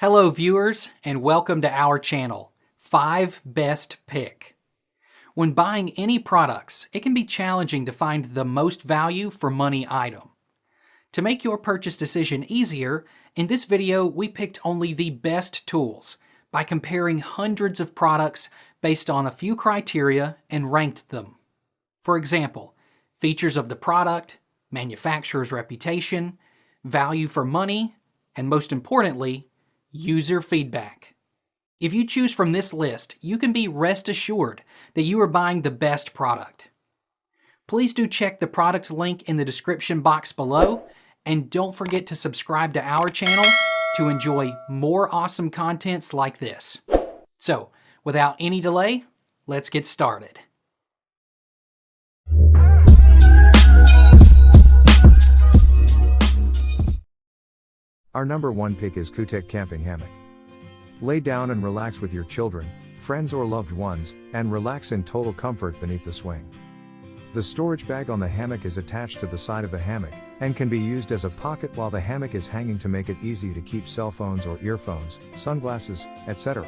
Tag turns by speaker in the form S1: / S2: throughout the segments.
S1: Hello viewers, and welcome to our channel, 5 Best Pick. When buying any products, it can be challenging to find the most value for money item. To make your purchase decision easier, in this video we picked only the best tools by comparing hundreds of products based on a few criteria and ranked them. For example, features of the product, manufacturer's reputation, value for money, and most importantly, user feedback. If you choose from this list, you can be rest assured that you are buying the best product. Please do check the product link in the description box below, and don't forget to subscribe to our channel to enjoy more awesome contents like this. So, without any delay, let's get started.
S2: Our number one pick is Kutek Camping Hammock. Lay down and relax with your children, friends or loved ones, and relax in total comfort beneath the swing. The storage bag on the hammock is attached to the side of the hammock, and can be used as a pocket while the hammock is hanging to make it easy to keep cell phones or earphones, sunglasses, etc.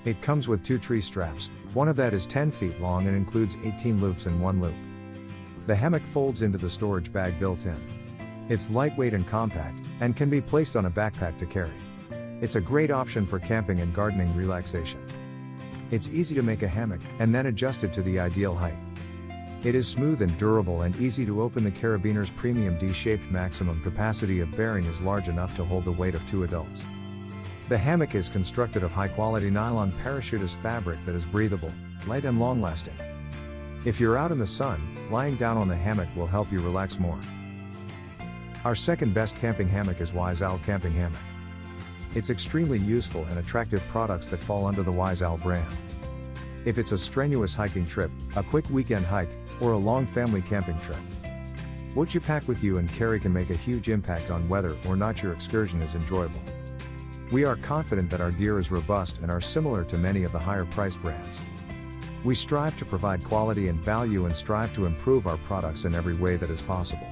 S2: It comes with 2 tree straps, one of that is 10 feet long and includes 18 loops in one loop. The hammock folds into the storage bag built in. It's lightweight and compact, and can be placed on a backpack to carry. It's a great option for camping and gardening relaxation. It's easy to make a hammock, and then adjust it to the ideal height. It is smooth and durable and easy to open. The Carabineer's premium D-shaped maximum capacity of bearing is large enough to hold the weight of 2 adults. The hammock is constructed of high-quality nylon parachutist fabric that is breathable, light and long-lasting. If you're out in the sun, lying down on the hammock will help you relax more. Our second best camping hammock is Wise Owl Camping Hammock. It's extremely useful and attractive products that fall under the Wise Owl brand. If it's a strenuous hiking trip, a quick weekend hike, or a long family camping trip, what you pack with you and carry can make a huge impact on whether or not your excursion is enjoyable. We are confident that our gear is robust and are similar to many of the higher priced brands. We strive to provide quality and value and strive to improve our products in every way that is possible.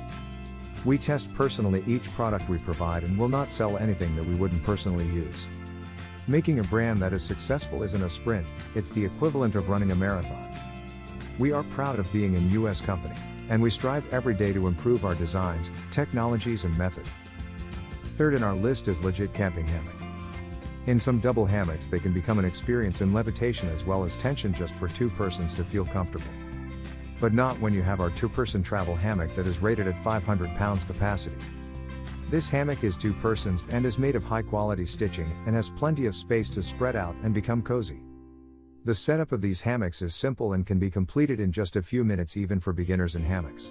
S2: We test personally each product we provide and will not sell anything that we wouldn't personally use. Making a brand that is successful isn't a sprint, it's the equivalent of running a marathon. We are proud of being a US company, and we strive every day to improve our designs, technologies and method. Third in our list is Legit Camping Hammock. In some double hammocks they can become an experience in levitation as well as tension just for 2 persons to feel comfortable. But not when you have our 2-person travel hammock that is rated at 500 pounds capacity. This hammock is 2 persons and is made of high quality stitching and has plenty of space to spread out and become cozy. The setup of these hammocks is simple and can be completed in just a few minutes even for beginners in hammocks.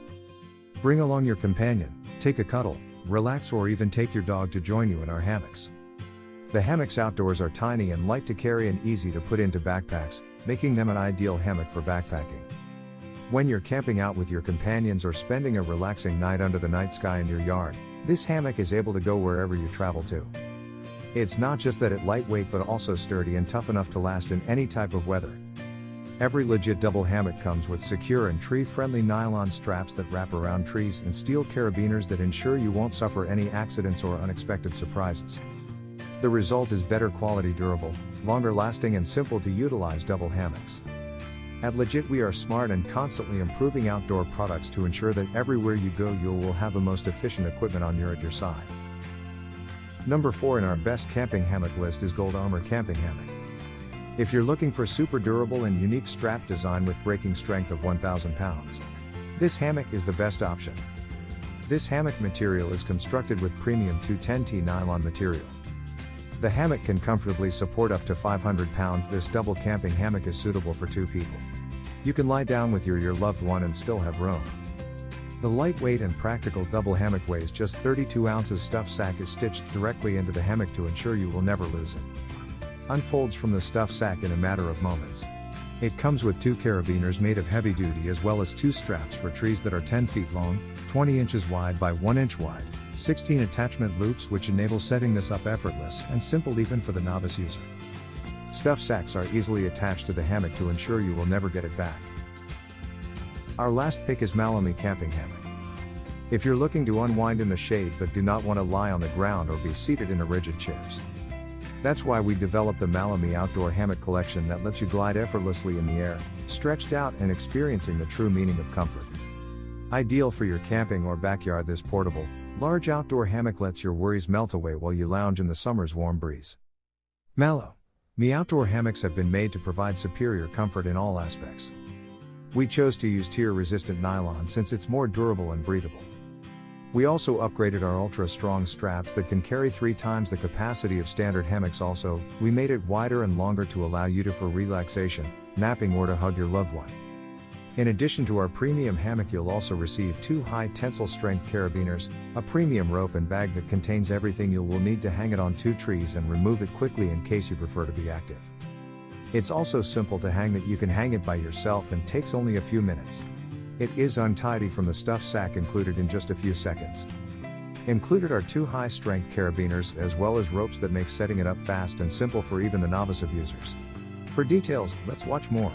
S2: Bring along your companion, take a cuddle, relax or even take your dog to join you in our hammocks. The hammocks outdoors are tiny and light to carry and easy to put into backpacks, making them an ideal hammock for backpacking. When you're camping out with your companions or spending a relaxing night under the night sky in your yard, this hammock is able to go wherever you travel to. It's not just that it's lightweight but also sturdy and tough enough to last in any type of weather. Every Legit double hammock comes with secure and tree-friendly nylon straps that wrap around trees and steel carabiners that ensure you won't suffer any accidents or unexpected surprises. The result is better quality, durable, longer lasting and simple to utilize double hammocks. At Legit we are smart and constantly improving outdoor products to ensure that everywhere you go you will have the most efficient equipment at your side. Number 4 in our best camping hammock list is Gold Armor Camping Hammock. If you're looking for super durable and unique strap design with breaking strength of 1,000 pounds, this hammock is the best option. This hammock material is constructed with premium 210T nylon material. The hammock can comfortably support up to 500 pounds. This double camping hammock is suitable for 2 people. You can lie down with your loved one and still have room. The lightweight and practical double hammock weighs just 32 ounces. Stuff sack is stitched directly into the hammock to ensure you will never lose it. Unfolds from the stuff sack in a matter of moments. It comes with 2 carabiners made of heavy duty as well as 2 straps for trees that are 10 feet long, 20 inches wide by 1 inch wide. 16 attachment loops which enable setting this up effortless and simple even for the novice user. Stuff sacks are easily attached to the hammock to ensure you will never get it back. Our last pick is Malomi Camping Hammock. If you're looking to unwind in the shade but do not want to lie on the ground or be seated in a rigid chairs, That's why we developed the Malomi outdoor hammock collection that lets you glide effortlessly in the air, stretched out and experiencing the true meaning of comfort. Ideal for your camping or backyard, this portable, large outdoor hammock lets your worries melt away while you lounge in the summer's warm breeze. Malomi outdoor hammocks have been made to provide superior comfort in all aspects. We chose to use tear-resistant nylon since it's more durable and breathable. We also upgraded our ultra-strong straps that can carry 3 times the capacity of standard hammocks. Also, we made it wider and longer to allow you to for relaxation, napping or to hug your loved one. In addition to our premium hammock, you'll also receive 2 high tensile strength carabiners, a premium rope and bag that contains everything you will need to hang it on 2 trees and remove it quickly in case you prefer to be active. It's also simple to hang that you can hang it by yourself and takes only a few minutes. It is untidy from the stuff sack included in just a few seconds. Included are 2 high-strength carabiners as well as ropes that make setting it up fast and simple for even the novice of users. For details, let's watch more.